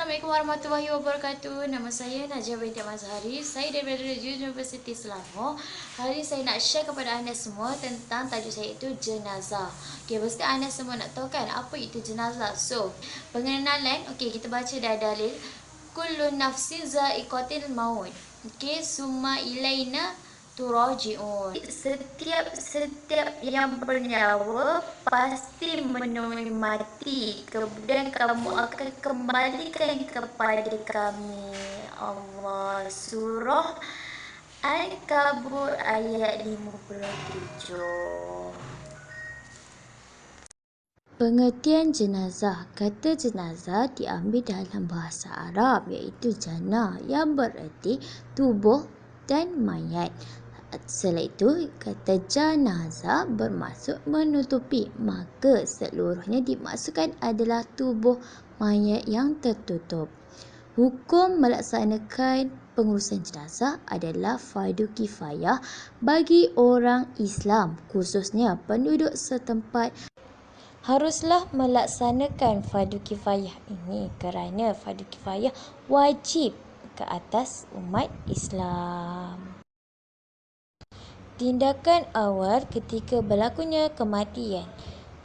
Assalamualaikum warahmatullahi wabarakatuh. Nama saya Najah binti Mazhari. Saya daripada Universiti Selangor. Hari ini saya nak share kepada anda semua tentang tajuk saya itu jenazah. Okey, pasti anda semua nak tahu kan apa itu jenazah. So, pengenalan, okey, kita baca dari dalil. Kullu nafsin za'iqatil maut. Okey, summa ilaina turaji'un. Setiap yang bernyawa pasti menemui mati, kemudian kamu akan kembalikan kepada kami. Allah, surah Al-Kabur ayat 57. Pengertian jenazah. Kata jenazah diambil dalam bahasa Arab iaitu jannah yang bererti tubuh dan mayat. Setelah itu, kata janazah bermaksud menutupi, maka seluruhnya dimaksudkan adalah tubuh mayat yang tertutup. Hukum melaksanakan pengurusan jenazah adalah fardu kifayah bagi orang Islam, khususnya penduduk setempat haruslah melaksanakan fardu kifayah ini kerana fardu kifayah wajib ke atas umat Islam. Tindakan awal ketika berlakunya kematian.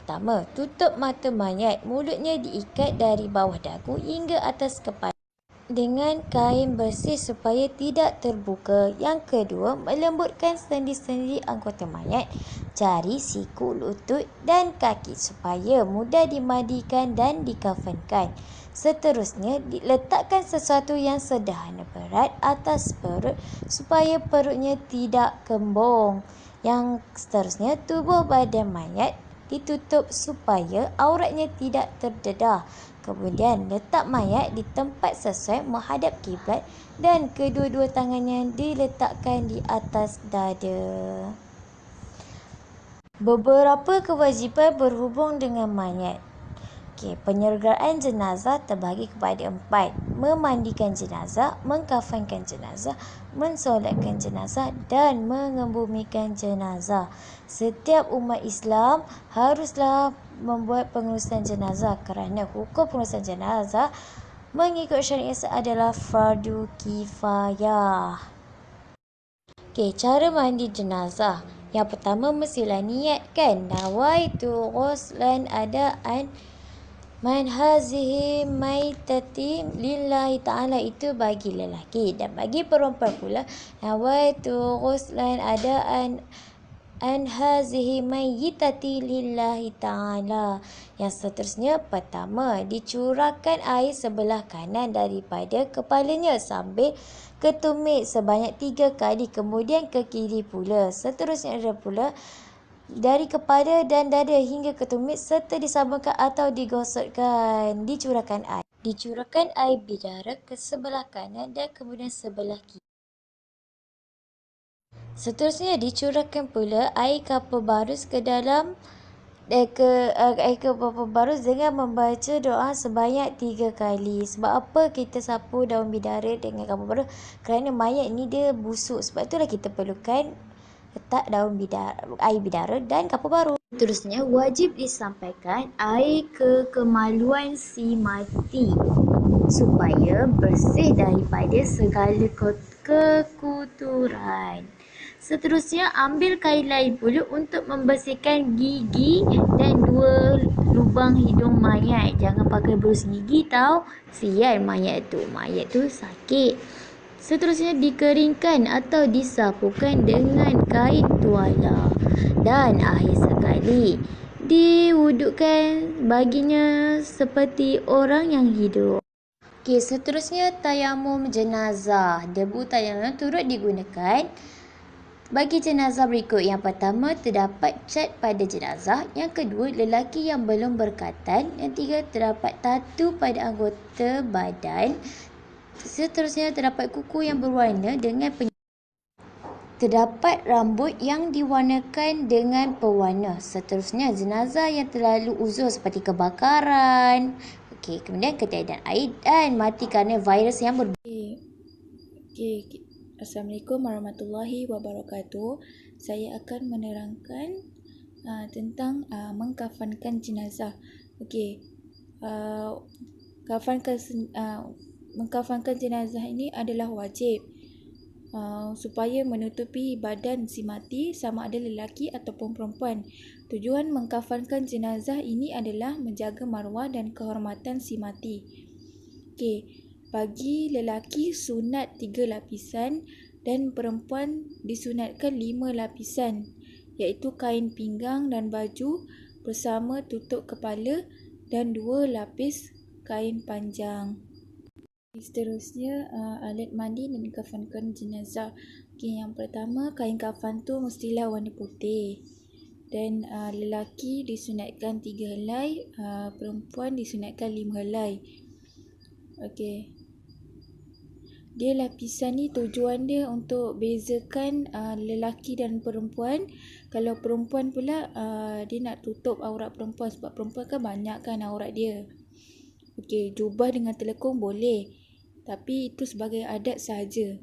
Pertama, tutup mata mayat, mulutnya diikat dari bawah dagu hingga atas kepala dengan kain bersih supaya tidak terbuka. Yang kedua, melembutkan sendi-sendi anggota mayat, jari, siku, lutut dan kaki supaya mudah dimandikan dan dikafankan. Seterusnya, diletakkan sesuatu yang sederhana berat atas perut supaya perutnya tidak kembung. Yang seterusnya, tubuh badan mayat ditutup supaya auratnya tidak terdedah. Kemudian letak mayat di tempat sesuai menghadap kiblat dan kedua-dua tangannya diletakkan di atas dada. Beberapa kewajipan berhubung dengan mayat. Penyergaraan jenazah terbahagi kepada 4. Memandikan jenazah, mengkafankan jenazah, mensolatkan jenazah dan mengebumikan jenazah. Setiap umat Islam haruslah membuat pengurusan jenazah kerana hukum pengurusan jenazah mengikut syariat adalah fardu kifayah. Cara mandi jenazah. Yang pertama mestilah niatkan nawaitu ghuslan adaan man hazihi maitati lillahi ta'ala, itu bagi lelaki, dan bagi perempuan pula nawaitu ghuslan adaan an hazihi maitati lillahi ta'ala. Yang seterusnya, pertama dicurahkan air sebelah kanan daripada kepalanya sambil ke tumit sebanyak 3 kali, kemudian ke kiri pula. Seterusnya ada pula dari kepala dan dada hingga ke tumit serta disabunkan atau digosokkan. Dicurahkan air bidara ke sebelah kanan dan kemudian sebelah kiri. Seterusnya dicurahkan pula air kapur barus ke dalam air kapur barus dengan membaca doa sebanyak 3 kali. Sebab apa kita sapu daun bidara dengan kapur barus? Kerana mayat ni dia busuk. Sebab itulah kita perlukan letak air bidara dan kapur baru. Seterusnya, wajib disampaikan air kemaluan si mati supaya bersih daripada segala kekotoran. Seterusnya, ambil kain lain pula untuk membersihkan gigi dan 2 lubang hidung mayat. Jangan pakai berus gigi tau, sial mayat tu sakit. Seterusnya, dikeringkan atau disapukan dengan kain tuala. Dan akhir sekali, diwudukkan baginya seperti orang yang hidup. Seterusnya tayamum jenazah. Debu tayamum turut digunakan bagi jenazah berikut. Yang pertama, terdapat cat pada jenazah. Yang kedua, lelaki yang belum berkatan. Yang tiga, terdapat tatu pada anggota badan. Seterusnya, terdapat kuku yang berwarna dengan terdapat rambut yang diwarnakan dengan pewarna. Seterusnya, jenazah yang terlalu uzur seperti kebakaran. Kemudian ketiadaan air dan mati kerana virus yang Assalamualaikum warahmatullahi wabarakatuh. Saya akan menerangkan tentang mengkafankan jenazah. mengkafankan jenazah ini adalah wajib supaya menutupi badan si mati sama ada lelaki ataupun perempuan. Tujuan mengkafankan jenazah ini adalah menjaga maruah dan kehormatan si mati. Okey, bagi lelaki sunat 3 lapisan dan perempuan disunatkan 5 lapisan, iaitu kain pinggang dan baju bersama tutup kepala dan 2 lapis kain panjang. Seterusnya, alat mandi dan kafankan jenazah. Okay, yang pertama, kain kafan tu mestilah warna putih. Dan lelaki disunatkan 3 helai, perempuan disunatkan 5 helai. Okey. Dia lapisan ni tujuan dia untuk bezakan lelaki dan perempuan. Kalau perempuan pula dia nak tutup aurat perempuan sebab perempuan kan banyak kan aurat dia. Okey, jubah dengan telekung boleh. Tapi itu sebagai adat sahaja.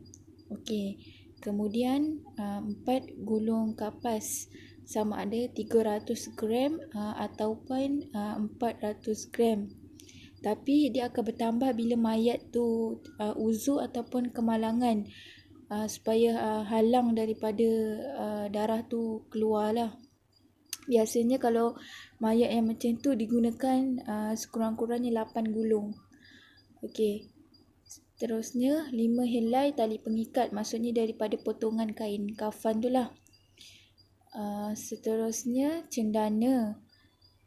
Okey. Kemudian 4 gulung kapas sama ada 300 gram ataupun 400 gram. Tapi dia akan bertambah bila mayat tu uzur ataupun kemalangan supaya halang daripada darah tu keluar lah. Biasanya kalau mayat yang macam tu digunakan sekurang-kurangnya 8 gulung. Okey. Seterusnya 5 helai tali pengikat, maksudnya daripada potongan kain kafan tu lah. Seterusnya cendana.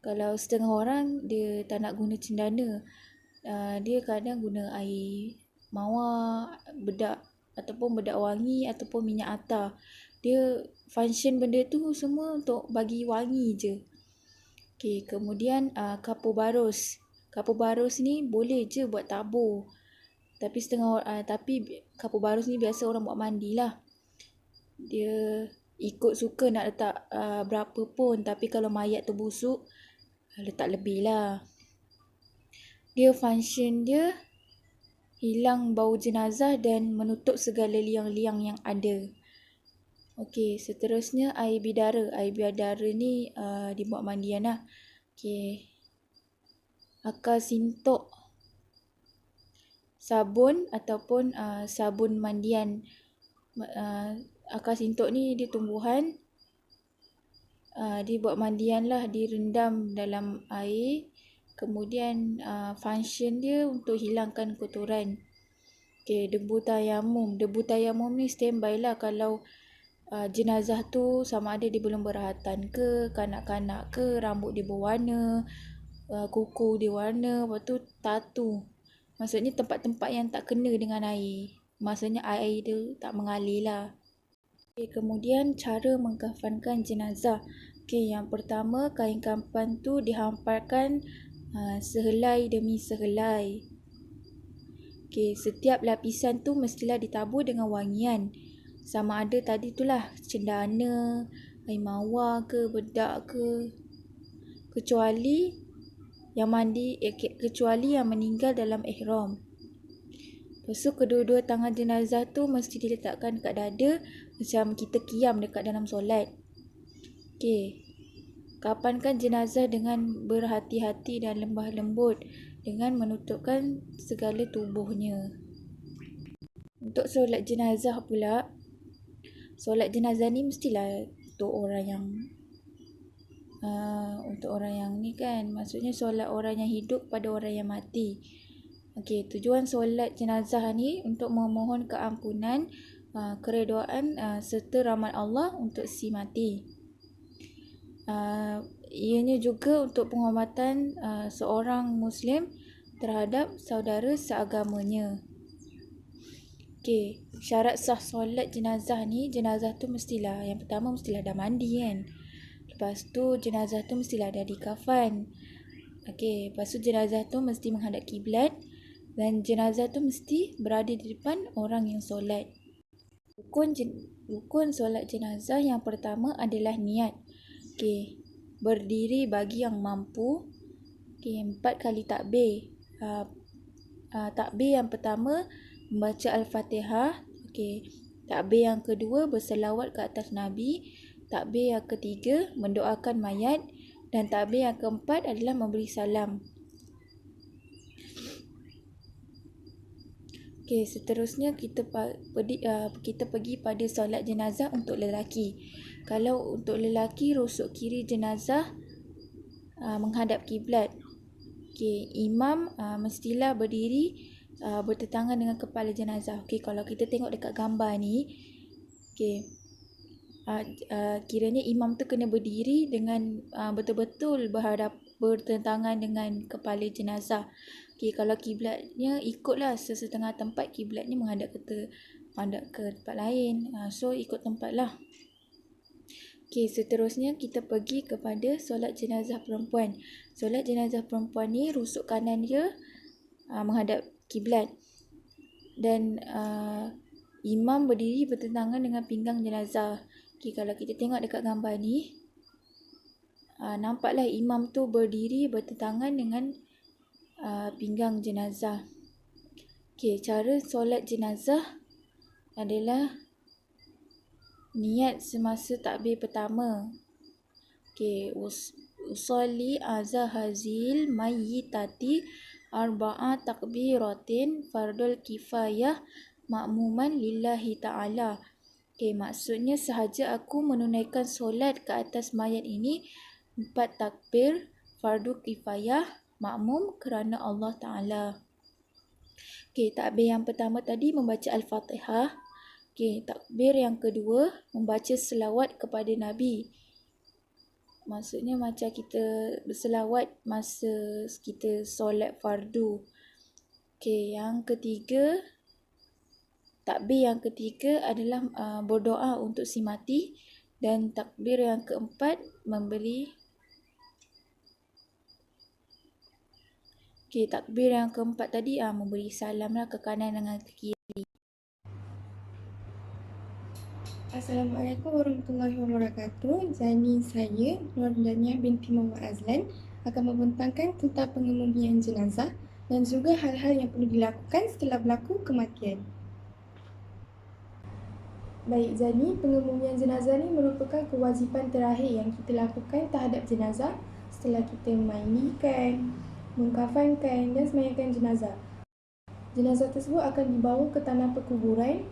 Kalau setengah orang dia tak nak guna cendana, dia kadang guna air mawar, bedak ataupun bedak wangi ataupun minyak atar. Dia function benda tu semua untuk bagi wangi je. Okey, kemudian kapur barus. Kapur barus ni boleh je buat tabur. Tapi tapi kapur barus ni biasa orang buat mandi lah. Dia ikut suka nak letak berapa pun. Tapi kalau mayat tu busuk, letak lebih lah. Dia function dia hilang bau jenazah dan menutup segala liang-liang yang ada. Okey, seterusnya air bidara. Air bidara ni dibuat mandian lah. Okey. Akal sintok. Sabun ataupun sabun mandian. Akar sintok ni dia tumbuhan. Dia buat mandian lah, direndam dalam air. Kemudian function dia untuk hilangkan kotoran. Okay, debu tayamum. Debu tayamum ni standby lah kalau jenazah tu sama ada dia belum berhatan ke, kanak-kanak ke, rambut dia berwarna, kuku dia warna, lepas tu tatu. Maksudnya tempat-tempat yang tak kena dengan air. Maksudnya air tu tak mengalir lah. Okay, kemudian cara mengkafankan jenazah. Okay, yang pertama kain kafan tu dihamparkan sehelai demi sehelai. Okay, setiap lapisan tu mestilah ditabur dengan wangian. Sama ada tadi tu lah cendana, air mawar ke, bedak ke. Kecuali yang meninggal dalam ihram. Lepas tu kedua-dua tangan jenazah tu mesti diletakkan dekat dada macam kita qiyam dekat dalam solat. Okey. Kapankan jenazah dengan berhati-hati dan lembah lembut dengan menutupkan segala tubuhnya. Untuk solat jenazah pula, solat jenazah ni mestilah untuk orang yang ni kan, maksudnya solat orang yang hidup pada orang yang mati. Okey, tujuan solat jenazah ni untuk memohon keampunan, keredaan serta rahmat Allah untuk si mati. Ianya juga untuk penghormatan seorang Muslim terhadap saudara seagamanya. Okey, syarat sah solat jenazah ni, jenazah tu mestilah, yang pertama mestilah dah mandi kan. Lepas tu jenazah tu mestilah dah dikafan. Okey, lepas tu jenazah tu mesti menghadap kiblat dan jenazah tu mesti berada di depan orang yang solat. Rukun solat jenazah yang pertama adalah niat. Okey, berdiri bagi yang mampu. Okey, 4 kali takbir. Takbir yang pertama membaca Al-Fatihah. Okey, takbir yang kedua berselawat ke atas Nabi. Takbir yang ketiga mendoakan mayat dan takbir yang keempat adalah memberi salam. Okey, seterusnya kita pergi pada solat jenazah untuk lelaki. Kalau untuk lelaki, rusuk kiri jenazah menghadap kiblat. Okey, imam mestilah berdiri bertentangan dengan kepala jenazah. Okey, kalau kita tengok dekat gambar ni, okey, kiranya imam tu kena berdiri dengan betul-betul bertentangan dengan kepala jenazah. Okey, kalau kiblatnya ikutlah sesetengah tempat kiblatnya menghadap ke tempat lain. So ikut tempatlah. Okey, seterusnya kita pergi kepada solat jenazah perempuan. Solat jenazah perempuan ni rusuk kanan dia menghadap kiblat. Dan imam berdiri bertentangan dengan pinggang jenazah. Okey, kalau kita tengok dekat gambar ni, nampaklah imam tu berdiri bertentangan dengan pinggang jenazah. Okey, cara solat jenazah adalah niat semasa takbir pertama. Okey, usolli azahazil mayyitati arba'a takbiratin fardul kifayah makmuman lillahi ta'ala. Okey, maksudnya sahaja aku menunaikan solat ke atas mayat ini 4 takbir fardu kifayah makmum kerana Allah Ta'ala. Okey, takbir yang pertama tadi membaca Al-Fatihah. Okey, takbir yang kedua membaca selawat kepada Nabi. Maksudnya macam kita berselawat masa kita solat fardu. Okey, takbir yang ketiga adalah berdoa untuk si mati. Dan takbir yang keempat takbir yang keempat tadi memberi salamlah ke kanan dengan ke kiri. Assalamualaikum warahmatullahi wabarakatuh. Jadi saya Nur Daniah binti Muhammad Azlan akan membentangkan tentang pengemudian jenazah dan juga hal-hal yang perlu dilakukan setelah berlaku kematian. Baik, jadi pengemudian jenazah ni merupakan kewajipan terakhir yang kita lakukan terhadap jenazah setelah kita memandikan, mengkafankan dan semayangkan jenazah. Jenazah tersebut akan dibawa ke tanah perkuburan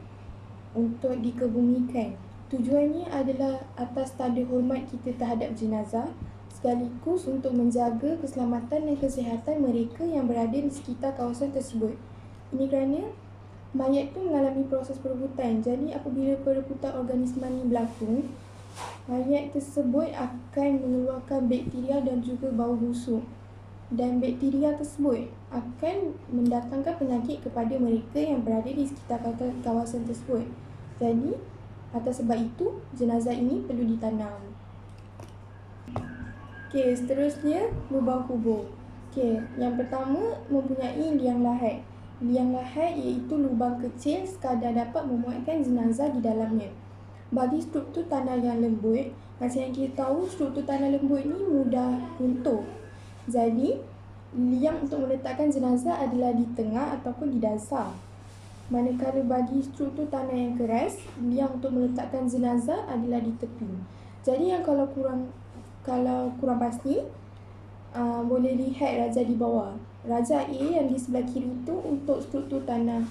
untuk dikebumikan. Tujuannya adalah atas tanda hormat kita terhadap jenazah sekaligus untuk menjaga keselamatan dan kesihatan mereka yang berada di sekitar kawasan tersebut. Ini kerana mayat itu mengalami proses perebutan. Jadi apabila perebutan organisma ini berlaku, mayat tersebut akan mengeluarkan bakteria dan juga bau busuk. Dan bakteria tersebut akan mendatangkan penyakit kepada mereka yang berada di sekitar kawasan tersebut. Jadi, atas sebab itu, jenazah ini perlu ditanam. Okey, seterusnya lubang kubur. Okey, yang pertama mempunyai liang lahat. Liang lahat iaitu lubang kecil sekadar dapat memuatkan jenazah di dalamnya. Bagi struktur tanah yang lembut, macam yang kita tahu, struktur tanah lembut ni mudah runtuh. Jadi, liang untuk meletakkan jenazah adalah di tengah ataupun di dasar. Manakala bagi struktur tanah yang keras, liang untuk meletakkan jenazah adalah di tepi. Jadi yang kalau kurang pasti, boleh lihat raja di bawah. Raja A yang di sebelah kiri itu untuk struktur tanah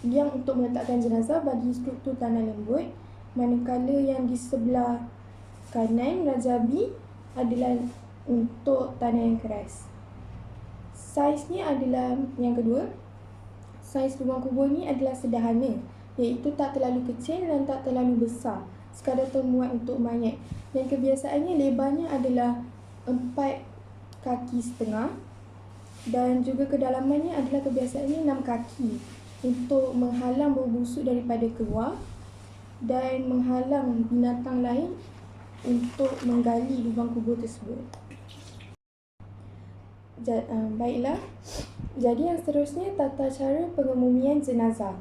liang untuk meletakkan jenazah bagi struktur tanah lembut. Manakala yang di sebelah kanan, raja B adalah untuk tanah yang keras. Saiznya adalah yang kedua. Saiz lubang kubur ni adalah sederhana, iaitu tak terlalu kecil dan tak terlalu besar, sekadar termuat untuk mayat. Dan kebiasaannya lebarnya adalah 4 kaki setengah dan juga kedalamannya adalah kebiasaannya 6 kaki untuk menghalang bau busuk daripada keluar dan menghalang binatang lain untuk menggali lubang kubur tersebut. Baiklah, jadi yang seterusnya tata cara pengemumian jenazah.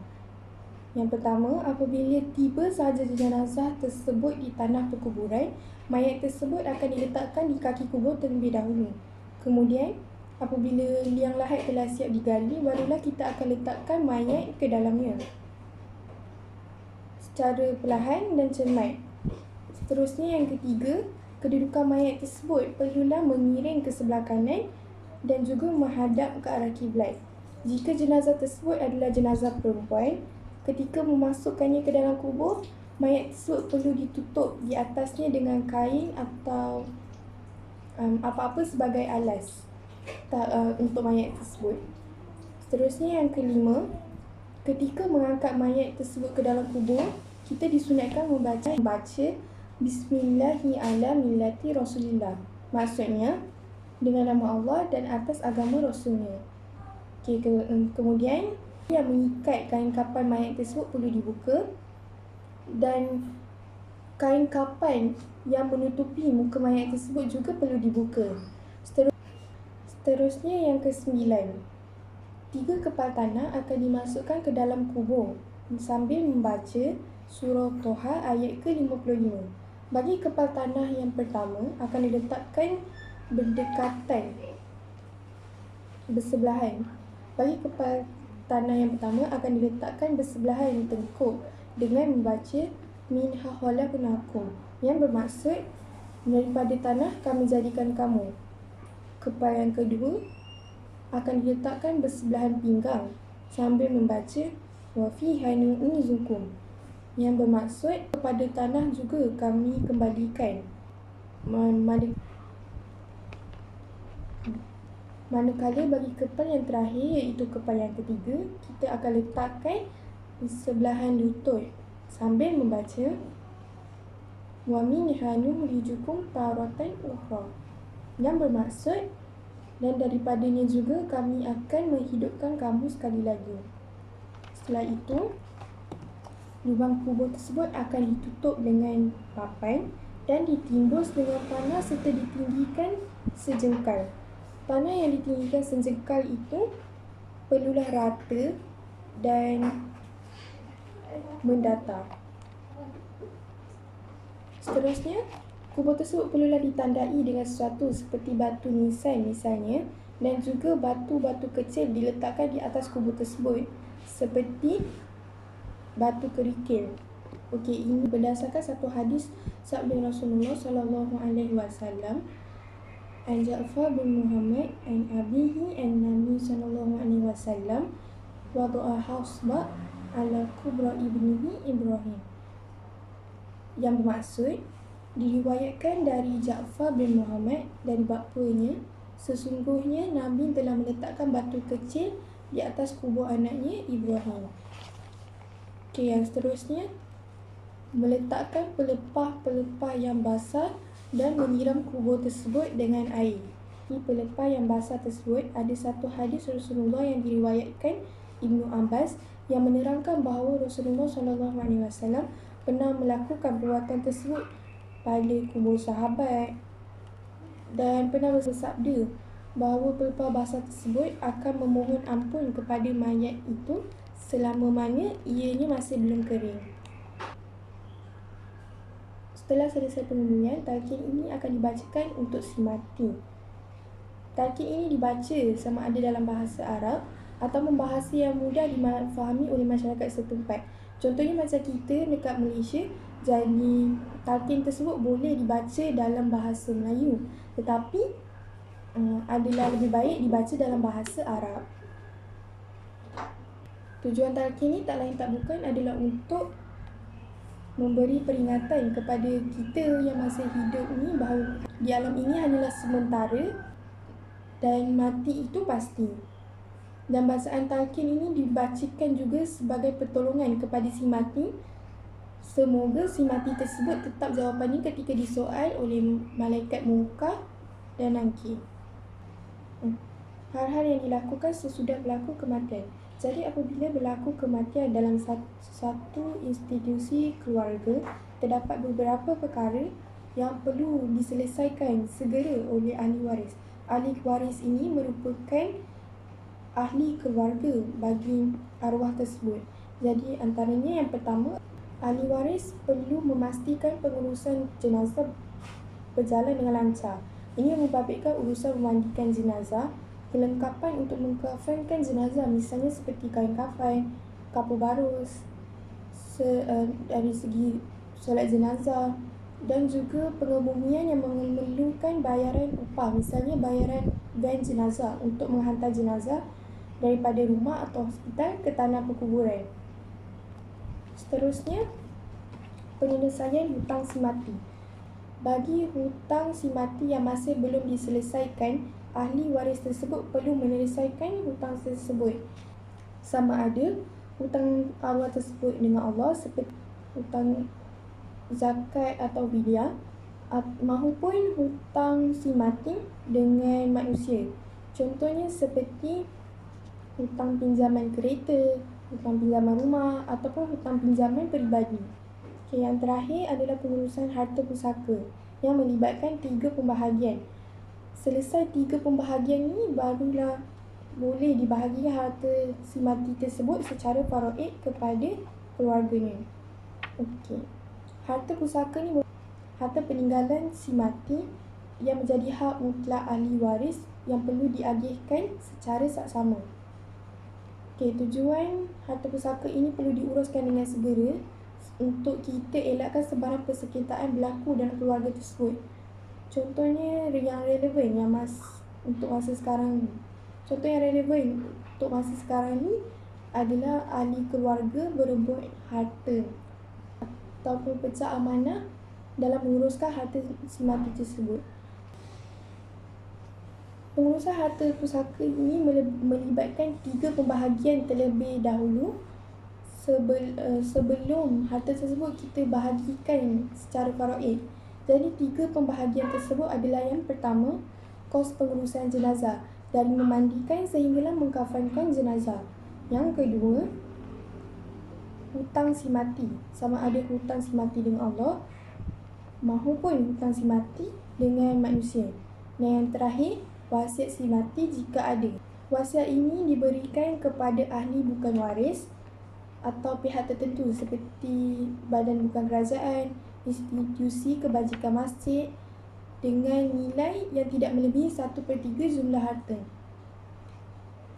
Yang pertama, apabila tiba sahaja jenazah tersebut di tanah perkuburan, mayat tersebut akan diletakkan di kaki kubur terlebih dahulu. Kemudian, apabila liang lahat telah siap digali, barulah kita akan letakkan mayat ke dalamnya secara perlahan dan cermat. Seterusnya yang ketiga, kedudukan mayat tersebut perlulah mengiring ke sebelah kanan dan juga menghadap ke arah kiblat. Jika jenazah tersebut adalah jenazah perempuan, ketika memasukkannya ke dalam kubur, mayat tersebut perlu ditutup di atasnya dengan kain atau apa-apa sebagai alas untuk mayat tersebut. Seterusnya yang kelima, ketika mengangkat mayat tersebut ke dalam kubur, kita disunatkan membaca Bismillahi ala millati Rasulillah. Maksudnya, dengan nama Allah dan atas agama Rasulnya. Kemudian, yang mengikat kain kafan mayat tersebut perlu dibuka dan kain kafan yang menutupi muka mayat tersebut juga perlu dibuka. Seterusnya yang ke-9, 3 kepal tanah akan dimasukkan ke dalam kubur sambil membaca surah Toha ayat ke-55. Bagi kepal tanah yang pertama akan diletakkan berdekatan bersebelahan. Bagi kepal tanah yang pertama akan diletakkan bersebelahan tengkuk dengan membaca Minha khalaqnakum, yang bermaksud daripada tanah kami jadikan kamu. Kepal yang kedua akan diletakkan bersebelahan pinggang sambil membaca Wa fiha nu'izukum, yang bermaksud kepada tanah juga kami kembalikan. Manakala bagi kepal yang terakhir, iaitu kepal yang ketiga, kita akan letakkan sebelahan lutut sambil membaca Wa minha nukhrijukum taratan ukhra, yang bermaksud dan daripadanya juga kami akan menghidupkan kamu sekali lagi. Setelah itu, lubang kubur tersebut akan ditutup dengan papan dan ditimbus dengan tanah serta ditinggikan sejengkal. Tanah yang ditinggikan sejengkal itu perlulah rata dan mendatar. Seterusnya, kubur tersebut perlulah ditandai dengan sesuatu seperti batu nisan misalnya, dan juga batu-batu kecil diletakkan di atas kubur tersebut seperti batu kerikil. Ini berdasarkan satu hadis sabda Rasulullah sallallahu alaihi wasallam, an Ja'far bin Muhammad an abihi an Nabi sallallahu alaihi wasallam wada'a hasba ala kubra ibnihi Ibrahim, yang bermaksud diriwayatkan dari Ja'far bin Muhammad dari bapanya, sesungguhnya Nabi telah meletakkan batu kecil di atas kubur anaknya Ibrahim. Yang seterusnya, meletakkan pelepah-pelepah yang basah dan menyiram kubur tersebut dengan air. Di pelepah yang basah tersebut ada satu hadis Rasulullah yang diriwayatkan Ibnu Abbas yang menerangkan bahawa Rasulullah SAW pernah melakukan perbuatan tersebut pada kubur sahabat dan pernah bersabda bahawa pelepah basah tersebut akan memohon ampun kepada mayat itu selama mana ianya masih belum kering. Setelah selesai pengundian, talqin ini akan dibacakan untuk si mati. Talqin ini dibaca sama ada dalam bahasa Arab atau bahasa yang mudah difahami oleh masyarakat setempat. Contohnya macam kita dekat Malaysia, jadi talqin tersebut boleh dibaca dalam bahasa Melayu, tetapi adalah lebih baik dibaca dalam bahasa Arab. Tujuan talqin ini tak lain tak bukan adalah untuk memberi peringatan kepada kita yang masih hidup ni bahawa di alam ini hanyalah sementara dan mati itu pasti. Dan bacaan talqin ini dibacakan juga sebagai pertolongan kepada si mati. Semoga si mati tersebut tetap jawapannya ketika disoal oleh malaikat munkar dan nakir. Hal-hal yang dilakukan sesudah berlaku kematian. Jadi apabila berlaku kematian dalam satu institusi keluarga, terdapat beberapa perkara yang perlu diselesaikan segera oleh ahli waris. Ahli waris ini merupakan ahli keluarga bagi arwah tersebut. Jadi antaranya yang pertama, ahli waris perlu memastikan pengurusan jenazah berjalan dengan lancar. Ini membabitkan urusan memandikan jenazah, kelengkapan untuk mengkafankan jenazah, misalnya seperti kain kafan, kapur barus, dari segi solat jenazah, dan juga pengebumian yang memerlukan bayaran upah, misalnya bayaran van jenazah untuk menghantar jenazah daripada rumah atau hospital ke tanah perkuburan. Seterusnya, penyelesaian hutang simati. Bagi hutang simati yang masih belum diselesaikan, ahli waris tersebut perlu menyelesaikan hutang tersebut. Sama ada hutang arwah tersebut dengan Allah seperti hutang zakat atau fidyah, maupun hutang simati dengan manusia. Contohnya seperti hutang pinjaman kereta, hutang pinjaman rumah ataupun hutang pinjaman peribadi. Yang terakhir adalah pengurusan harta pusaka yang melibatkan 3 pembahagian. Selesai 3 pembahagian ini, barulah boleh dibahagikan harta simati tersebut secara faraid kepada keluarganya. Okey. Harta pusaka ni harta peninggalan simati yang menjadi hak mutlak ahli waris yang perlu diagihkan secara saksama. Tujuan harta pusaka ini perlu diuruskan dengan segera untuk kita elakkan sebarang persengketaan berlaku dalam keluarga tersebut. Contohnya yang relevan untuk masa sekarang ni. Contoh yang relevan untuk masa sekarang ni adalah ahli keluarga berebut harta ataupun pecah amanah dalam menguruskan harta simati tersebut. Pengurusan harta pusaka ini melibatkan 3 pembahagian terlebih dahulu. Sebelum harta tersebut kita bahagikan secara faraid. Jadi 3 pembahagian tersebut adalah yang pertama, kos pengurusan jenazah dari memandikan sehinggalah mengkafankan jenazah. Yang kedua, hutang simati, sama ada hutang simati dengan Allah maupun hutang simati dengan manusia. Dan yang terakhir, wasiat simati jika ada. Wasiat ini diberikan kepada ahli bukan waris atau pihak tertentu seperti badan bukan kerajaan, institusi kebajikan masjid dengan nilai yang tidak melebihi 1/3 jumlah harta.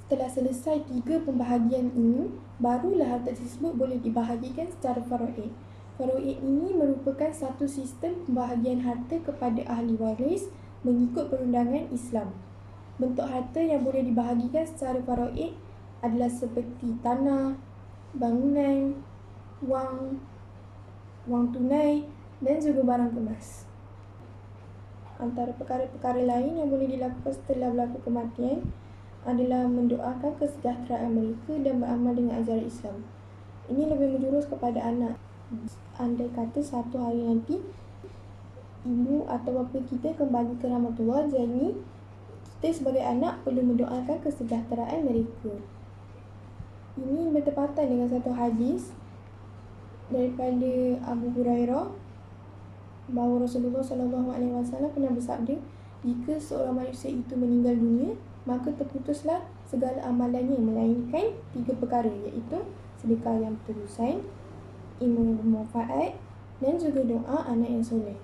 Setelah selesai 3 pembahagian ini, barulah harta tersebut boleh dibahagikan secara faraid. Faraid ini merupakan satu sistem pembahagian harta kepada ahli waris mengikut perundangan Islam. Bentuk harta yang boleh dibahagikan secara faraid adalah seperti tanah, bangunan, wang tunai dan juga barang kemas. Antara perkara-perkara lain yang boleh dilakukan setelah berlaku kematian adalah mendoakan kesejahteraan mereka dan beramal dengan ajaran Islam. Ini lebih menjurus kepada anak. Andai kata satu hari nanti ibu atau bapa kita kembali ke rahmatullah, jadi kita sebagai anak perlu mendoakan kesejahteraan mereka. Ini bertepatan dengan satu hadis daripada Abu Hurairah bahawa Rasulullah SAW pernah bersabda, jika seorang manusia itu meninggal dunia, maka terputuslah segala amalannya melainkan 3 perkara, iaitu sedekah yang berterusan, ilmu yang bermanfaat dan juga doa anak yang soleh.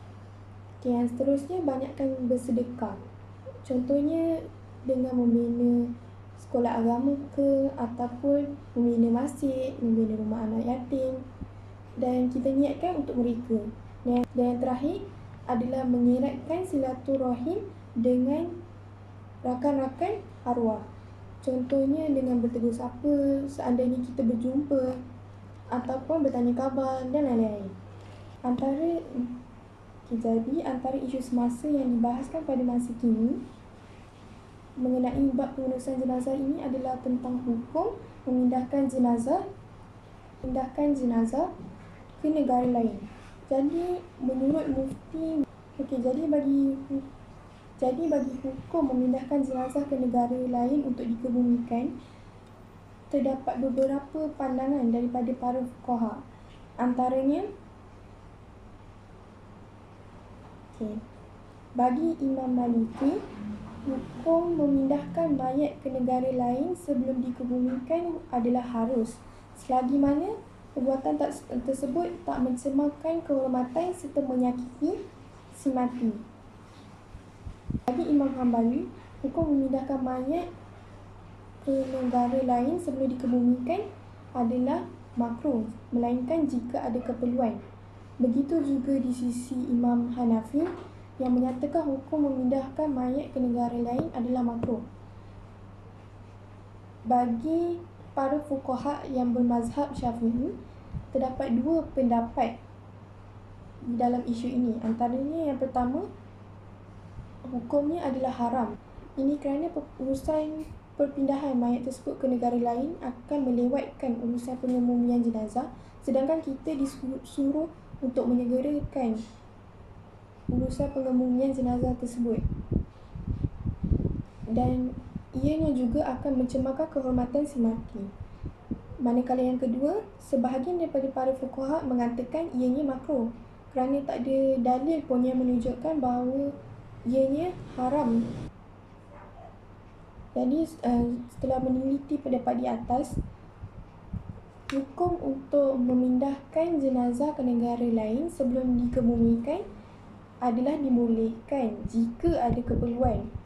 Yang seterusnya, banyakkan bersedekah. Contohnya dengan membina sekolah agama ataupun membina masjid, membina rumah anak yatim, dan kita niatkan untuk mereka. Dan yang terakhir adalah mengeratkan silaturahim dengan rakan-rakan arwah. Contohnya dengan bertegur sapa seandainya kita berjumpa ataupun bertanya khabar dan lain-lain. Jadi antara isu semasa yang dibahaskan pada masa kini mengenai bab pengurusan jenazah ini adalah tentang hukum memindahkan jenazah ke negara lain. Jadi menurut mufti, bagi hukum memindahkan jenazah ke negara lain untuk dikebumikan, terdapat beberapa pandangan daripada para fuqaha. Antaranya, bagi Imam Maliki, hukum memindahkan mayat ke negara lain sebelum dikebumikan adalah harus, selagi mana perbuatan tersebut tak mencemarkan kehormatan serta menyakiti si mati. Bagi Imam Hambali, hukum memindahkan mayat ke negara lain sebelum dikebumikan adalah makruh, melainkan jika ada keperluan. Begitu juga di sisi Imam Hanafi yang menyatakan hukum memindahkan mayat ke negara lain adalah makruh. Bagi para fuqaha yang bermazhab Syafi'i, terdapat dua pendapat di dalam isu ini. Antaranya yang pertama, hukumnya adalah haram. Ini kerana urusan perpindahan mayat tersebut ke negara lain akan melewatkan urusan pengemumian jenazah, sedangkan kita disuruh untuk menyegerakan urusan pengemumian jenazah tersebut. Dan ianya juga akan mencemarkan kehormatan si mati. Manakala yang kedua, sebahagian daripada para fuqaha mengatakan ianya makruh kerana tak ada dalil pun yang menunjukkan bahawa ianya haram. Jadi setelah meneliti pendapat di atas, hukum untuk memindahkan jenazah ke negara lain sebelum dikebumikan adalah dibolehkan jika ada keperluan.